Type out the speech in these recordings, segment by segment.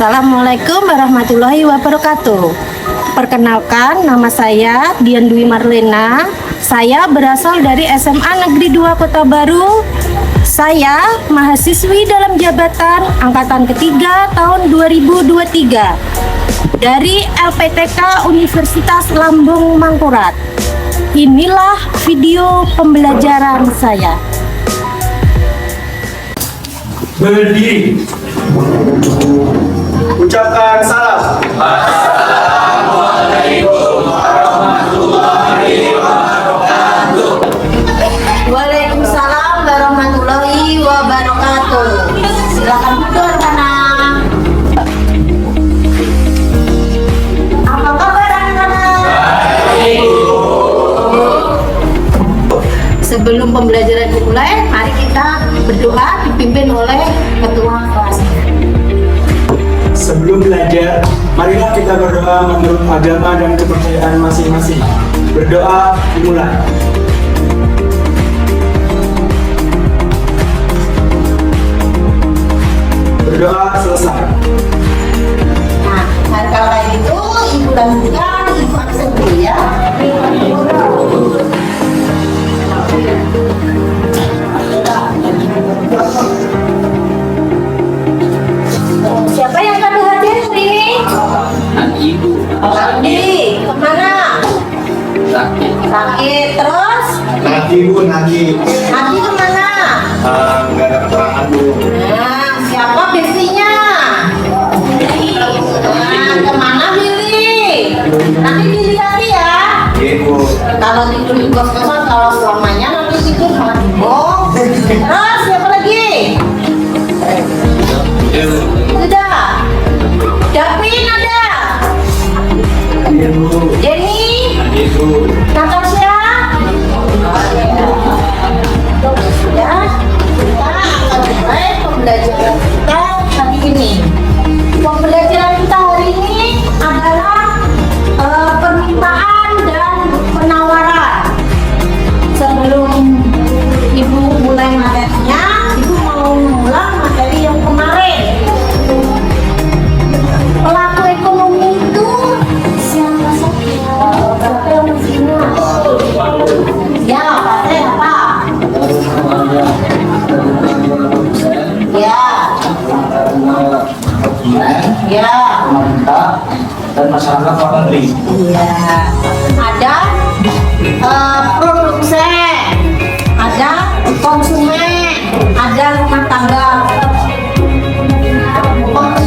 Assalamualaikum warahmatullahi wabarakatuh. Perkenalkan, nama saya Dian Dwi Marlena. Saya berasal dari SMA Negeri 2 Kota Baru. Saya mahasiswi dalam jabatan angkatan ketiga tahun 2023 dari LPTK Universitas Lambung Mangkurat. Inilah video pembelajaran saya. Berdiri. Ucapkan salam. Assalamualaikum warahmatullahi wabarakatuh. Waalaikumsalam warahmatullahi wabarakatuh. Silakan duduk anak-anak. Apa kabar anak-anak? Baik. Sebelum pembelajaran dimulai, mari kita berdoa dipimpin oleh ketua kelas. Sebelum belajar, marilah kita berdoa menurut agama dan kepercayaan masing-masing. Berdoa dimulai. Berdoa selesai. Nah, kalau kayak gitu, ibu lanjutkan, ibu aksen dulu ya. Siapa yang kami hadir hari ini? Ibu Andi, kemana? sakit Sakit, terus? Nanti Bu, nanti. Andi kemana? Nggak ada keterangan Bu. Nah, siapa bestinya? Nah, kemana Billy? Nanti Billy lagi ya. Ibu. Kalau tidur di kos-kosan, kalau selamanya nanti tidur malah oh. Terus siapa lagi? Sudah. Davin ada. Ibu. Jenny, Ibu. Natasha. Ya, kita akan mulai pembelajaran kita hari ini. Pembelajaran kita hari ini adalah permintaan dan penawaran. Sebelum ibu mulai materinya, ibu mau mengulang materi yang kemarin. Pelaku ekonomi itu siapa saja? Siapa yang masih ingat? Ya, pakai apa? Ya, ya. pemerintah dan masyarakat Pak Menteri. Iya. Ada produsen, ada konsumen, ada rumah tangga,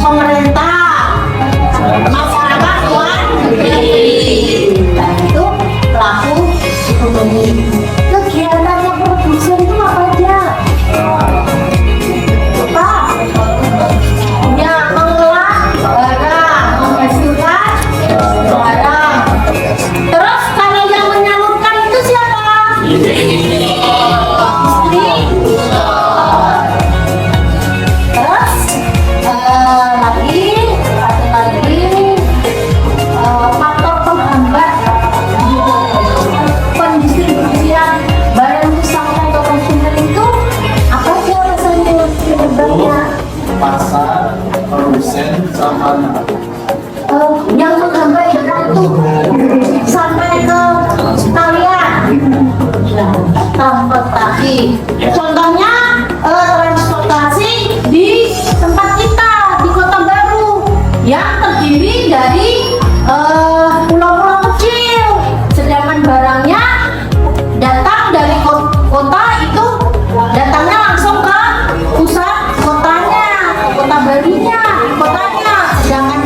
pemerintah, masyarakat luar negeri. Nah, itu pelaku ekonomi. Kegiatannya produsen itu apa aja? Ya, mengolah barang, menghasilkan barang. Terus kalau yang menyalurkan itu siapa? Istri. Terus lagi faktor penghambat pendistribusian barang itu sampai ke konsumen itu apa sih alasannya penyebabnya? Pasar, produsen, sama Yang menghambat itu sampai ke kalian transportasi. Contohnya transportasi di tempat kita di Kota Baru yang terdiri dari pulau-pulau kecil, sedangkan barangnya datang dari kota itu datangnya langsung ke pusat kotanya, kota barunya, kotanya. Sedangkan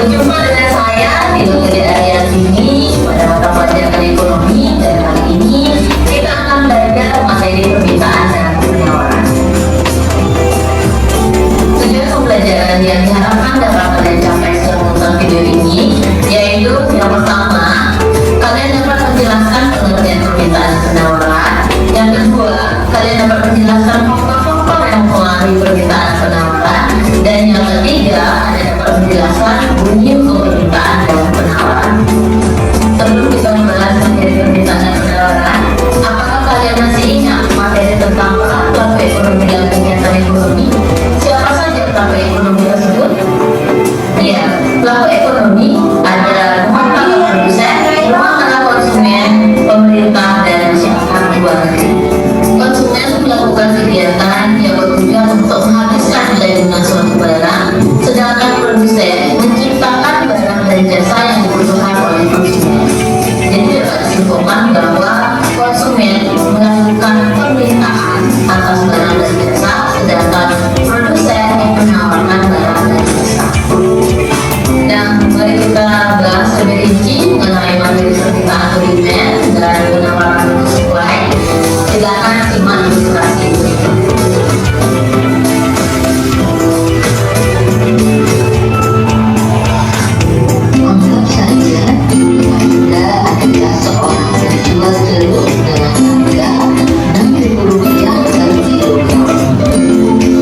Berjumpa dengan saya di Lokedi Area ini pada mata pelajaran ekonomi, dan kali ini kita akan belajar materi permintaan dan penawaran. Tujuan pembelajaran yang diharapkan dapat kalian capai setelah menonton video ini yaitu yang pertama, kalian dapat menjelaskan pengertian permintaan dan penawaran. Yang kedua, kalian dapat menjelaskan faktor-faktor yang mempengaruhi permintaan dan penawaran. Dan yang ketiga, kalian dapat menjelaskan bunyi hukum permintaan dan penawaran. Sebelum kita membahas materi permintaan dan penawaran, apakah kalian masih ingat materi tentang peran pelaku ekonomi dalam kegiatan ekonomi? Siapa saja pelaku ekonomi tersebut? Ya, pelaku ekonomi adalah rumah tangga produsen, rumah tangga konsumen, pemerintah, dan masyarakat luar negeri. Konsumen melakukan kegiatan yang bertujuan untuk menghabiskan nilai guna suatu barang, sedangkan produsen menciptakan barang dan jasa yang dibutuhkan oleh konsumen. Jadi dapat disimpulkan bahwa konsumen melakukan permintaan atas barang dan jasa, sedangkan produsen menawarkan barang dan jasa. Dan mari kita bahas lebih rinci mengenai materi permintaan primer dan penawaran sesuai. Silakan simak ilustrasi berikut. Anggap saja Anda adalah seorang penjual jeruk dengan harga Rp60 per kilogram.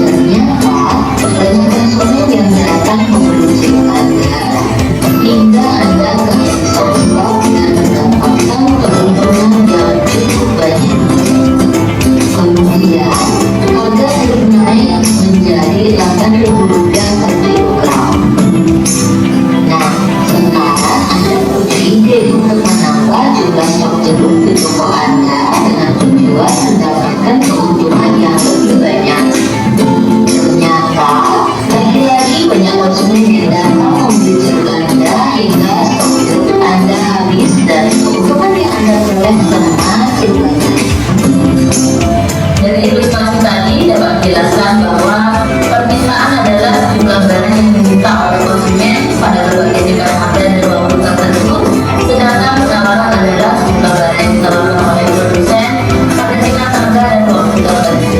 Ternyata banyak konsumen yang datang membeli Anda hingga Anda kehabisan stok dan mendapatkan keuntungan yang cukup banyak. Kemudian harga jeruk naik menjadi Rp8.000 per kilogram. Nah, sekarang Anda punya ide untuk menambah jumlah stok jeruk di toko Anda dengan tujuan mendapatkan keuntungan yang lebih banyak. Ternyata lagi-lagi banyak konsumen yang datang membeli jeruk Anda hingga stok jeruk Anda habis dan keuntungan yang Anda peroleh semakin banyak. Dari ilustrasi tadi dapat dijelaskan bahwa permintaan adalah jumlah barang yang diminta oleh konsumen pada berbagai tingkat harga dan ruang tertentu, sedangkan penawaran adalah jumlah barang yang ditawarkan oleh produsen pada tingkat harga dan ruang tertentu.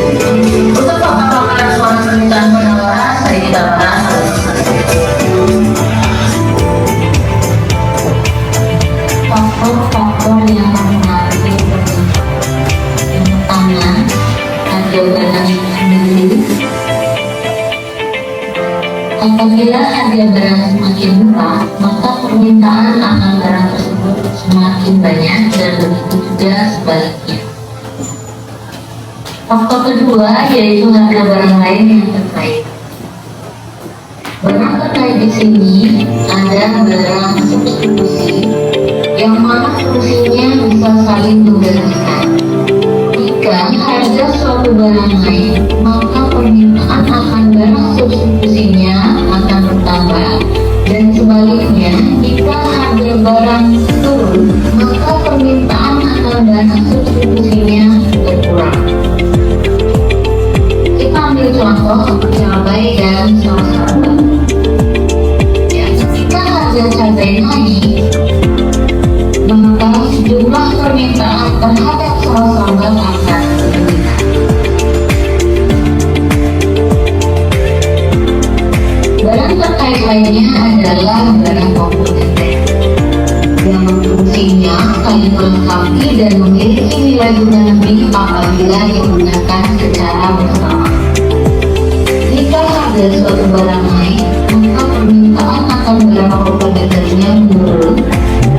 Untuk faktor-faktor suatu permintaan penawaran, mari kita bahas satu-satu. Faktor-faktor yang mempengaruhi permintaan. Yang pertama, harga barang sendiri. Apabila harga barang semakin murah, maka permintaan akan barang tersebut semakin banyak, dan begitu juga sebaliknya. Faktor kedua yaitu harga barang lain yang terkait. Barang terkait di sini ada barang substitusi, yang mana fungsinya bisa saling menggantikan. Jika harga suatu barang naik, maka permintaan akan barang substitusinya akan bertambah, dan sebaliknya, jika harga barang turun, maka permintaan akan barang substitusinya berkurang. Kita ambil contoh seperti cabai dan saus. Ya, ketika harga cabai naik, maka jumlah permintaan terhadap saus sambal akan meningkat. Barang terkait lainnya adalah barang komponen, yang fungsinya saling melengkapi dan memiliki nilai guna lebih apabila digunakan secara bersama. Jika harga suatu barang naik, maka permintaan akan barang komponennya menurun,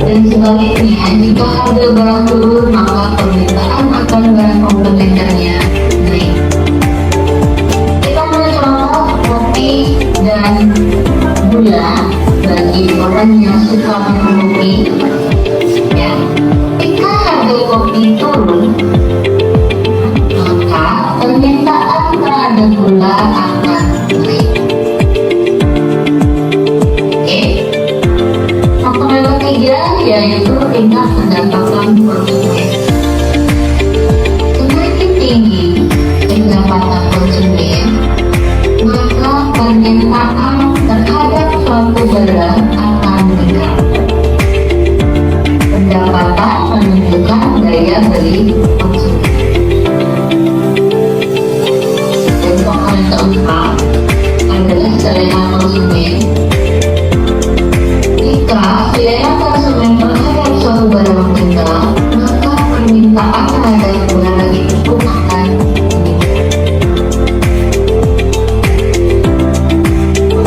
dan sebaliknya, jika harga barang turun, maka permintaan akan barang komplementernya naik. Kita contoh kopi dan gula bagi orang yang suka minum kopi. Ya, jika harga kopi turun, maka permintaan terhadap gula akan naik. Faktor yang ketiga yaitu tingkat pendapatan konsumen. Semakin tinggi pendapatan konsumen, maka permintaan terhadap suatu barang akan meningkat. Pendapatan menunjukkan daya beli konsumen. Dan faktor yang keempat adalah selera konsumen. Jika selera konsumen terhadap suatu barang meningkat, maka permintaan terhadap barang itu pun akan meningkat.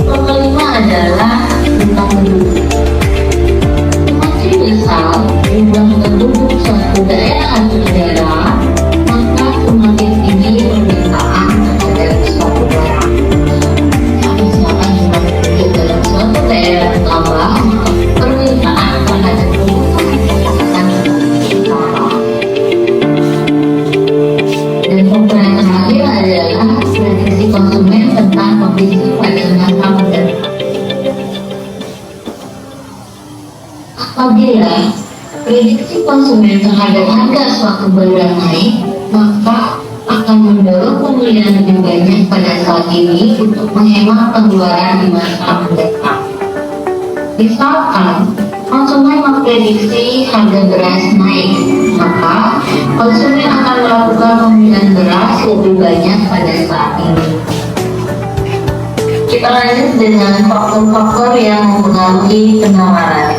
Faktor kelima adalah hutang penduduk. Semakin besar jumlah penduduk suatu daerah atau negara, maka semakin tinggi permintaan terhadap suatu barang. Misalkan jumlah penduduk dalam suatu daerah bertambah, maka permintaan terhadap produk akan bertambah. Dan faktor yang terakhir adalah prediksi konsumen tentang kondisi pada masa mendatang. Apabila prediksi konsumen terhadap harga suatu barang naik, maka akan mendorong pembelian lebih banyak pada saat ini untuk menghemat pengeluaran di masa mendatang. Misalkan konsumen memprediksi harga beras naik, maka konsumen akan melakukan pembelian beras lebih banyak pada saat ini. Kita lanjut dengan faktor-faktor yang mempengaruhi penawaran.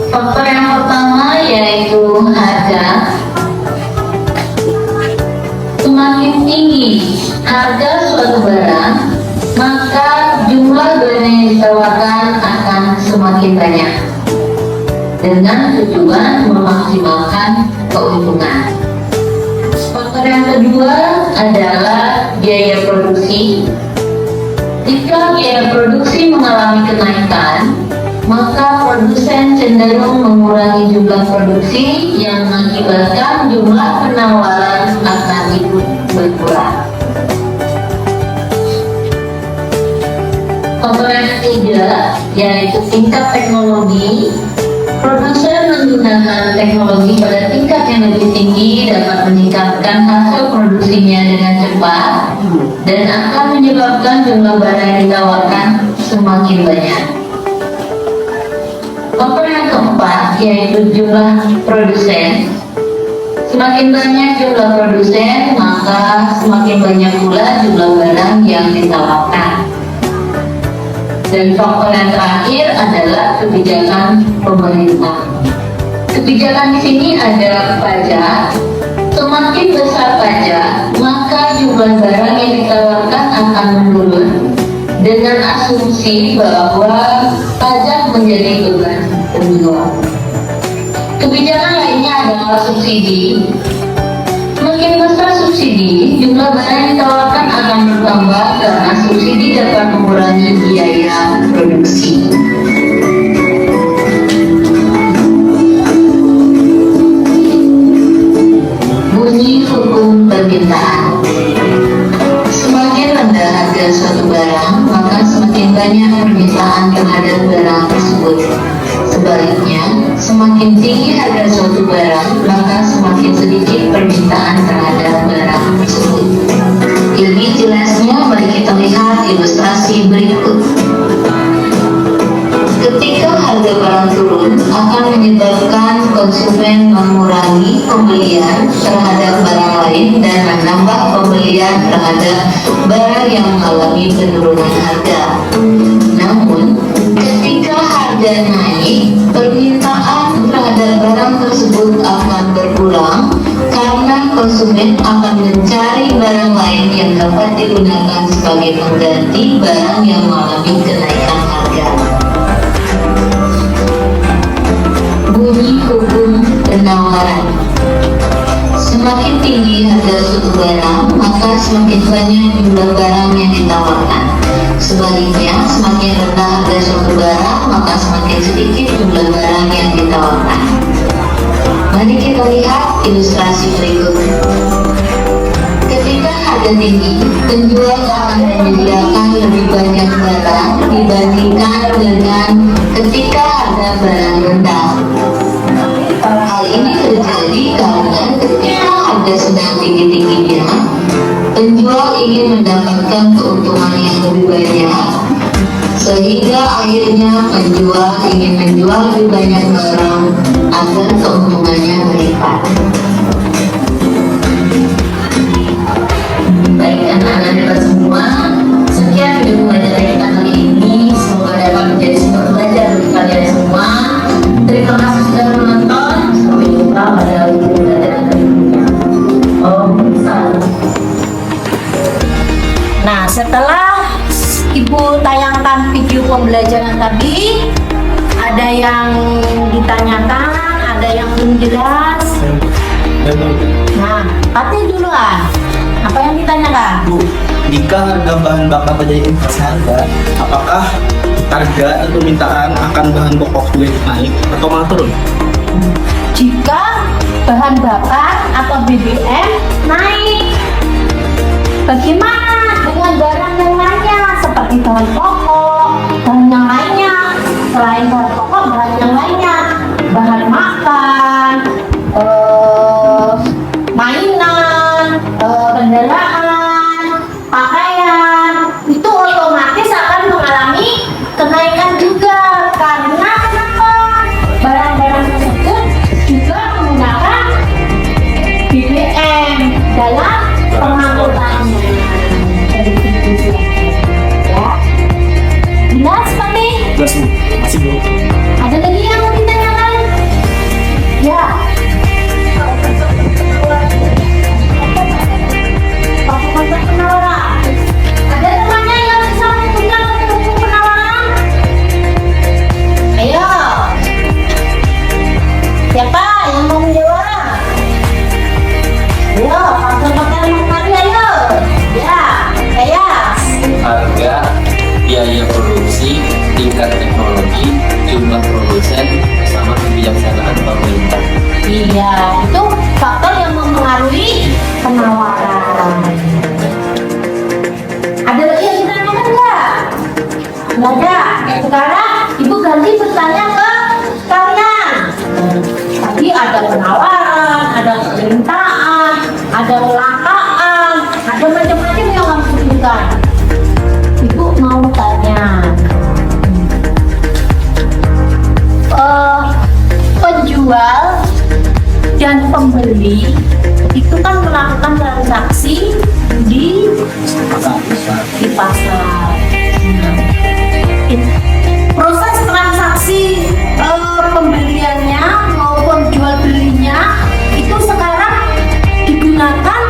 Faktor yang pertama yaitu harga. Semakin tinggi harga suatu barang, maka jumlah barang yang ditawarkan akan semakin banyak dengan tujuan memaksimalkan keuntungan. Faktor yang kedua adalah biaya produksi. Jika biaya produksi mengalami kenaikan, maka produsen cenderung mengurangi jumlah produksi yang mengakibatkan jumlah penawaran akan ikut berkurang. Faktor yang ketiga yaitu tingkat teknologi. Produsen menggunakan teknologi pada tingkat yang lebih tinggi dapat meningkatkan hasil produksinya dengan cepat dan akan menyebabkan jumlah barang yang ditawarkan semakin banyak. Faktor yang keempat yaitu jumlah produsen. Semakin banyak jumlah produsen, maka semakin banyak pula jumlah barang yang ditawarkan. Dan faktor yang terakhir adalah kebijakan pemerintah. Kebijakan di sini ada pajak. Semakin besar pajak, maka jumlah barang yang ditawarkan akan menurun dengan asumsi bahwa pajak menjadi beban penjual. Kebijakan lainnya adalah subsidi. Semakin besar subsidi, jumlah barang yang ditawarkan akan bertambah karena subsidi dapat mengurangi biaya produksi. Bunyi hukum permintaan. Semakin rendah harga suatu barang, maka semakin banyak permintaan terhadap barang tersebut. Sebaliknya, semakin tinggi harga suatu barang, maka semakin sedikit permintaan terhadap barang tersebut. Lebih jelasnya, mari kita lihat ilustrasi berikut. Ketika harga barang turun, akan menyebabkan konsumen mengurangi pembelian terhadap barang lain dan menambah pembelian terhadap barang yang mengalami penurunan harga. Namun, ketika harga naik, permintaan terhadap barang tersebut akan berkurang karena konsumen akan mencari barang lain yang dapat digunakan sebagai pengganti barang yang mengalami kenaikan harga. Bunyi hukum penawaran. Semakin tinggi harga suatu barang, maka semakin banyak jumlah barang yang ditawarkan. Sebaliknya, semakin rendah harga suatu barang, maka semakin sedikit jumlah barang yang ditawarkan. Mari kita lihat ilustrasi berikut. Ketika harga tinggi, penjual akan menyediakan lebih banyak barang dibandingkan dengan ketika harga barang rendah. Hal ini terjadi karena ketika harga sedang tinggi-tingginya, penjual ingin mendapatkan keuntungan yang lebih banyak. sehingga akhirnya penjual ingin menjual lebih banyak barang agar keuntungannya melipat. Baik anak-anak kita semua, sekian video pembelajaran kita kali ini. Semoga dapat menjadi sumber belajar bagi kalian semua. Terima kasih sudah menonton. Sampai jumpa pada video pembelajaran berikutnya. Om Salam. Nah, setelah Ibu tayangkan video pembelajaran tadi, ada yang ditanyakan, ada yang belum jelas. Nah, Fatih duluan. Apa yang ditanyakan? Bu, jika harga bahan bakar terjadi inflasi harga, apakah harga atau permintaan akan bahan pokok kue naik atau malah turun? Jika bahan bakar atau BBM naik, bagaimana dengan barang yang lainnya seperti bahan pokok, bahan yang lainnya, selain bahan pokok, bahan yang lainnya, bahan makan, mainan, kendaraan, pakaian, itu otomatis akan mengalami kenaikan juga. Karena kenapa? Barang-barang tersebut juga menggunakan BBM dalam pengangkutannya. Ya, jelas Pak nih? Jelas Bu, masih Bu. Ada lagi yang mau ditanyakan? Ya. Kontak penawaran. Ada temannya yang bisa menunjukkan buku penawaran? Ayo. Siapa yang mau menjawab? Ayo, pakai mari ayo. Ya, saya. Harga, biaya produksi, tingkat teknologi, jumlah produsen, bersama kebijaksanaan pemerintah. Iya, itu faktor yang mempengaruhi penawaran. Ada lagi yang ditanyakan nggak? Nggak ada. Sekarang Ibu ganti bertanya ke kalian. Tadi ada penawaran, ada permintaan, ada kelangkaan, ada macam-macam yang kamu sebutkan. Ibu mau tanya. Penjual dan pembeli itu kan melakukan transaksi di pasar. Proses transaksi pembeliannya maupun jual belinya itu sekarang digunakan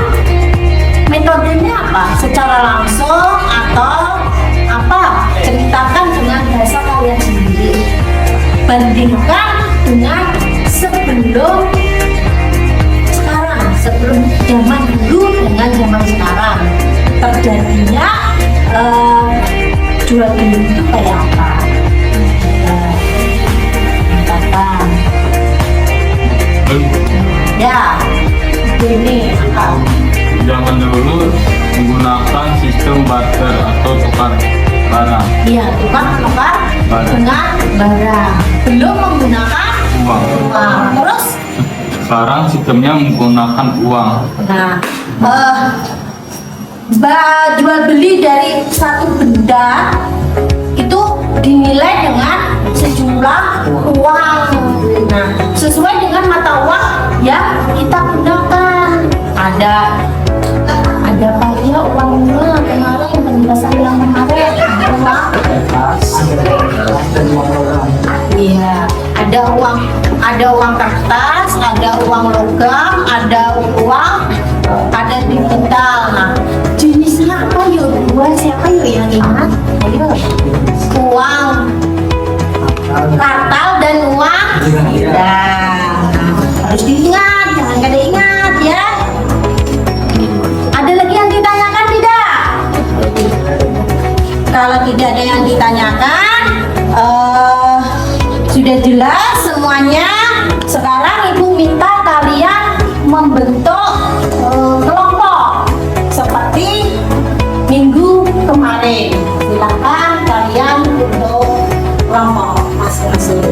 metodenya apa? Secara langsung atau apa? Ceritakan dengan bahasa kalian sendiri. Bandingkan dengan sebelum sekarang, sebelum zaman dulu dengan zaman sekarang terjadinya jual beli itu kayak apa? Katakan. Ya, ini apa? Zaman dulu menggunakan sistem barter atau tukar barang. Iya, tukar dengan barang. Belum menggunakan Uang. uang. Terus, Sekarang sistemnya menggunakan uang. nah, jual beli dari satu benda itu dinilai dengan sejumlah uang. Nah, sesuai dengan mata uang yang kita gunakan. Ada pajak uang bunga kemarin penjelasan yang kemarin iya, ada uang kertas, ada uang logam, ada digital. Nah, jenisnya apa yuk? Siapa yuk yang ingat? Ayo, uang kartal dan uang harus diingat, jangan kada ingat ya. Ada lagi yang ditanyakan tidak? Kalau tidak ada yang ditanyakan, sudah jelas semuanya. Sekarang Ibu minta kalian membentuk kelompok seperti minggu kemarin. Silakan kalian bentuk kelompok masing-masing.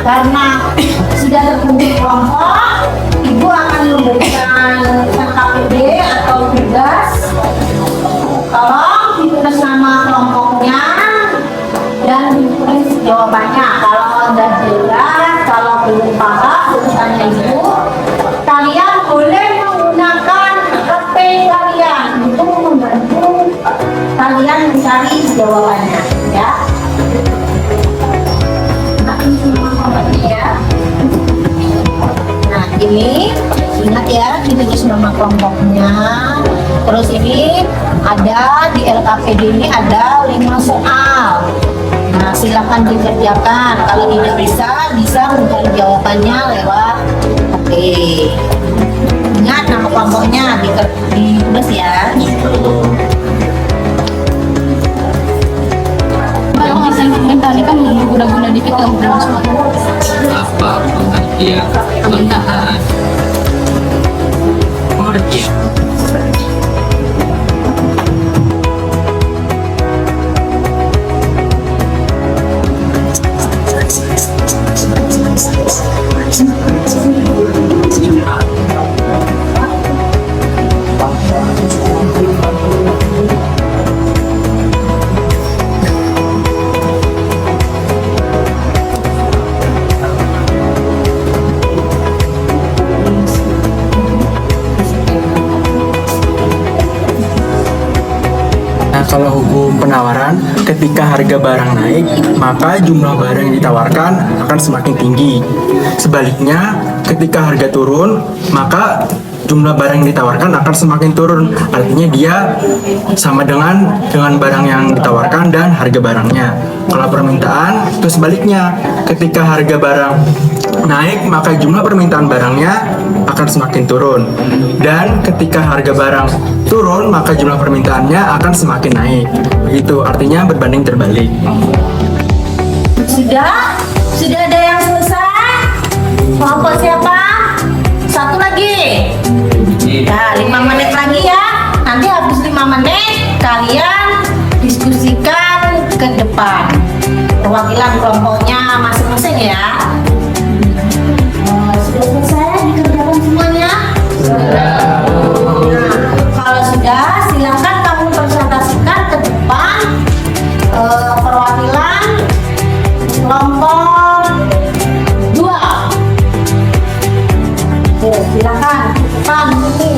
Karena sudah terbentuk kelompok, Ibu akan memberikan KPD atau tugas. Tolong ditulis nama kelompoknya, jawabannya. Kalau udah jelas, kalau belum paham urusannya ibu, kalian boleh menggunakan HP kalian untuk membantu kalian mencari jawabannya, ya. Nah, ini ingat ya, ditulis nama kelompoknya. Terus ini ada di LKPD ini ada 5 soal. Nah, silakan dikerjakan. Kalau tidak bisa mencari jawabannya lewat HP. Ingat nama kelompoknya ditulis ya. Yang bisa komentari kan guna-guna dikit kan Apa pengertian penggunaan pengertian Nah, kalau hukum penawaran, ketika harga barang naik, maka jumlah barang yang ditawarkan akan semakin tinggi. Sebaliknya, ketika harga turun, maka jumlah barang yang ditawarkan akan semakin turun. Artinya dia sama dengan barang yang ditawarkan dan harga barangnya. Kalau permintaan itu sebaliknya, ketika harga barang naik, maka jumlah permintaan barangnya akan semakin turun. Dan ketika harga barang turun, maka jumlah permintaannya akan semakin naik. Begitu, artinya berbanding terbalik. Sudah ada yang selesai? Kelompok siapa? Satu lagi. Nah, 5 menit lagi ya. Nanti habis 5 menit kalian diskusikan ke depan. Perwakilan kelompoknya masing-masing ya. Sudah selesai dikerjakan semuanya? Sudah. Nah, kalau sudah, silakan kamu presentasikan ke depan perwakilan kelompok 2. Oke, silakan ke depan ini.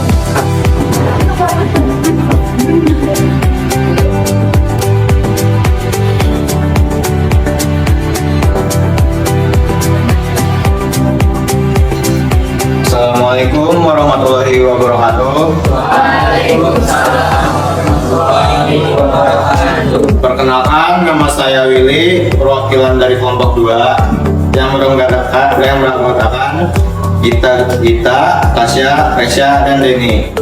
Assalamualaikum warahmatullahi wabarakatuh. Perkenalkan, nama saya Willy, perwakilan dari kelompok 2 yang beranggotakan Gita, Tasya, Resya, dan Denny.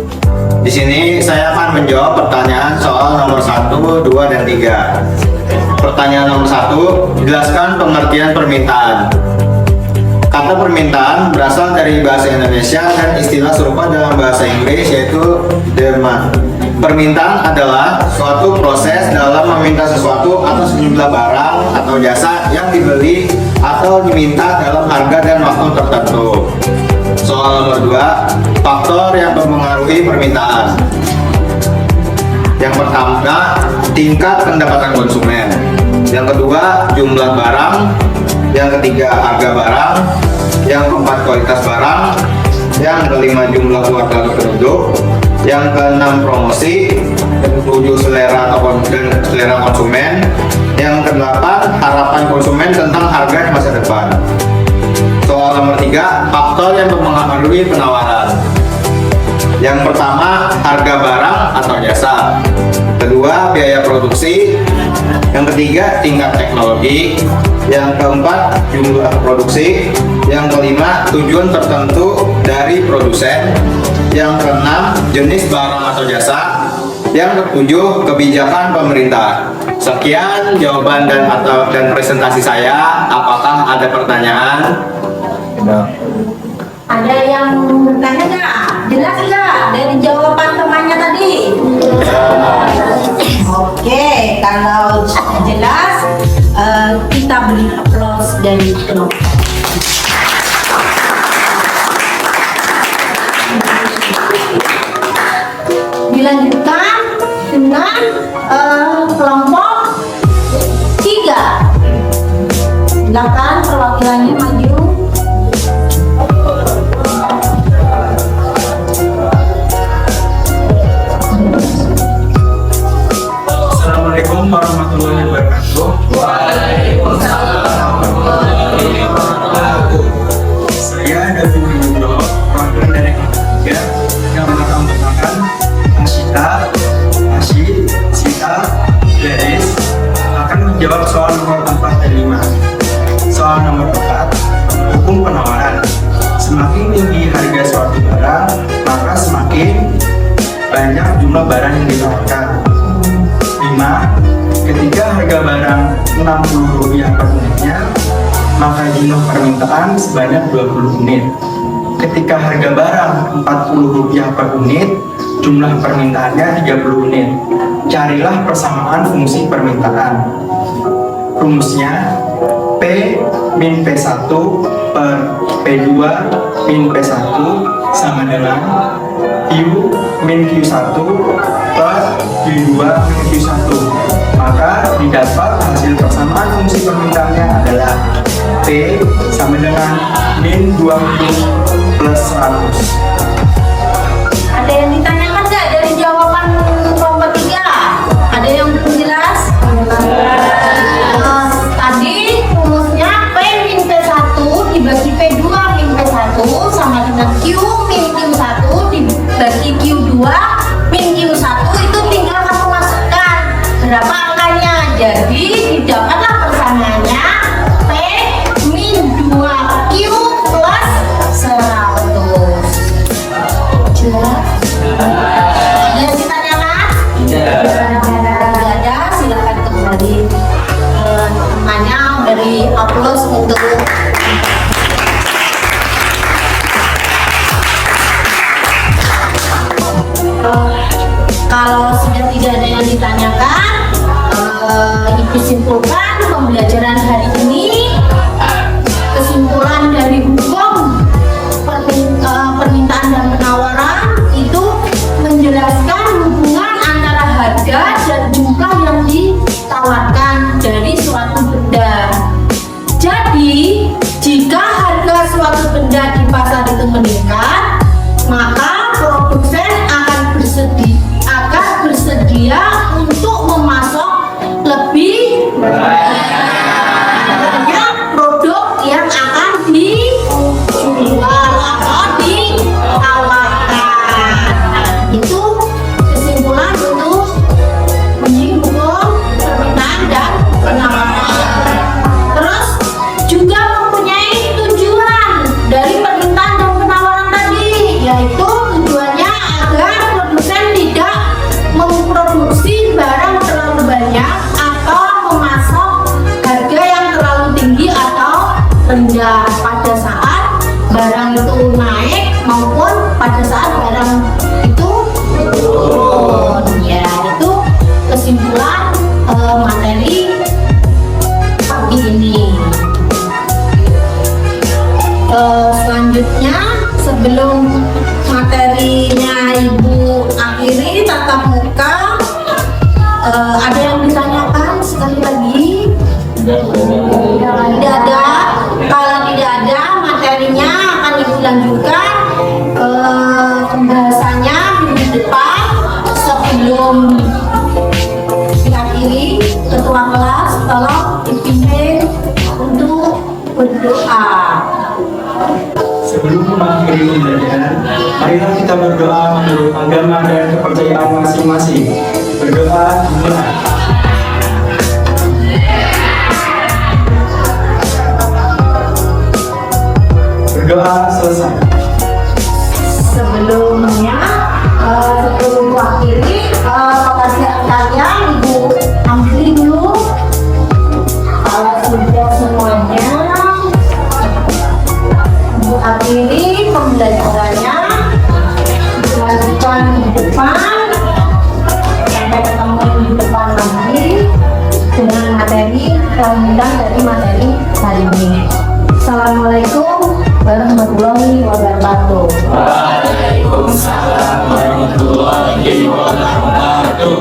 Di sini saya akan menjawab pertanyaan soal nomor 1, 2, dan 3. Pertanyaan nomor 1, jelaskan pengertian permintaan. Kata permintaan berasal dari bahasa Indonesia dan istilah serupa dalam bahasa Inggris, yaitu demand. Permintaan adalah suatu proses dalam meminta sesuatu atau sejumlah barang atau jasa yang dibeli atau diminta dalam harga dan waktu tertentu. Soal nomor 2, faktor yang mempengaruhi permintaan. Yang pertama, tingkat pendapatan konsumen. Yang kedua, jumlah barang. Yang ketiga, harga barang. Yang keempat, kualitas barang. Yang kelima, jumlah keluarga penduduk. Yang keenam, promosi. Yang ketujuh, selera konsumen. Yang kedelapan, harapan konsumen tentang harga di masa depan. Soal nomor 3, faktor yang mempengaruhi penawaran. Yang pertama, harga barang atau jasa. Kedua, biaya produksi. Yang ketiga, tingkat teknologi. Yang keempat, jumlah produksi. Yang kelima, tujuan tertentu dari produsen. Yang keenam, jenis barang atau jasa. Yang ketujuh, kebijakan pemerintah. Sekian jawaban dan presentasi saya. Apakah ada pertanyaan? Ada yang bertanya nggak? Jelas nggak dari jawaban temannya tadi? Oke, kalau jelas kita beri aplaus dari kelompok. Dilanjutkan dengan kelompok 3. Silakan perwakilannya maju. Assalamualaikum warahmatullahi wabarakatuh. Saya David Widodo, perwakilan dari kelompok 3 yang menganggotakan Asyita, Asyid, Sita, Deris akan menjawab soal nomor 4 dan 5. Soal nomor 4, hukum penawaran. Semakin tinggi harga suatu barang, maka semakin banyak jumlah barang yang ditawarkan. 5. Ketika harga barang Rp60 per unitnya, maka jumlah permintaan sebanyak 20 unit. Ketika harga barang Rp40 per unit, jumlah permintaannya 30 unit. Carilah persamaan fungsi permintaan. Rumusnya P min P1 per P2 min P1 sama dengan Q min Q1 per Q2 min Q1. Maka didapat hasil persamaan fungsi permintaannya adalah P sama dengan min 20 plus 100. Ada yang ditanyakan nggak dari jawaban kelompok 3? Ada yang belum jelas? Tadi rumusnya P min P1 dibagi P2 min P1 sama dengan Q min Q1 dibagi Q2 min Q1, itu tinggal kamu masukkan berapa angkanya. Jadi didapatlah persamaannya P min 2Q plus 100. Jelas? Ada yang ditanyakan? Tidak ada, silakan kembali. Temannya beri aplaus untuk kalau sudah tidak ada yang ditanyakan, Ibu simpulkan pembelajaran hari ini. Kesimpulan dari hukum permintaan dan penawaran itu menjelaskan hubungan antara harga dan jumlah yang ditawarkan dari suatu benda. Jadi, jika harga suatu benda di pasar itu meningkat, maka produsen akan bersedia untuk memasok lebih banyak produk yang akan dijual atau ditawarkan. Itu kesimpulan untuk hukum permintaan dan penawaran. Terus juga mempunyai tujuan dari permintaan dan penawaran tadi, yaitu tujuannya agar produsen tidak memproduksi barang terlalu banyak atau memasok harga yang terlalu tinggi atau rendah pada saat barang itu naik maupun pada saat barang itu turun. Ya, itu kesimpulan materi pagi ini. Selanjutnya, sebelum materinya Ibu akhiri tatap muka, ada yang ditanyakan sekali lagi? Tidak ada. Kalau tidak ada, materinya akan Ibu lanjutkan pembahasannya minggu depan. Sebelum diakhiri, ketua kelas tolong dipimpin untuk berdoa. Sebelum mengakhiri pembelajaran, marilah kita berdoa menurut agama dan kepercayaan masing-masing. Berdoa dimulai. Berdoa selesai. Sebelumnya, sebelum mengakhiri, pekerjaan kalian Ibu ambil dulu. Kalau sudah semuanya, Ibu akhiri pembelajarannya. Lanjutkan di depan. Sampai ketemu di depan lagi dengan materi kelanjutan dari materi hari ini. Assalamualaikum warahmatullahi wabarakatuh. Waalaikumsalam warahmatullahi wabarakatuh.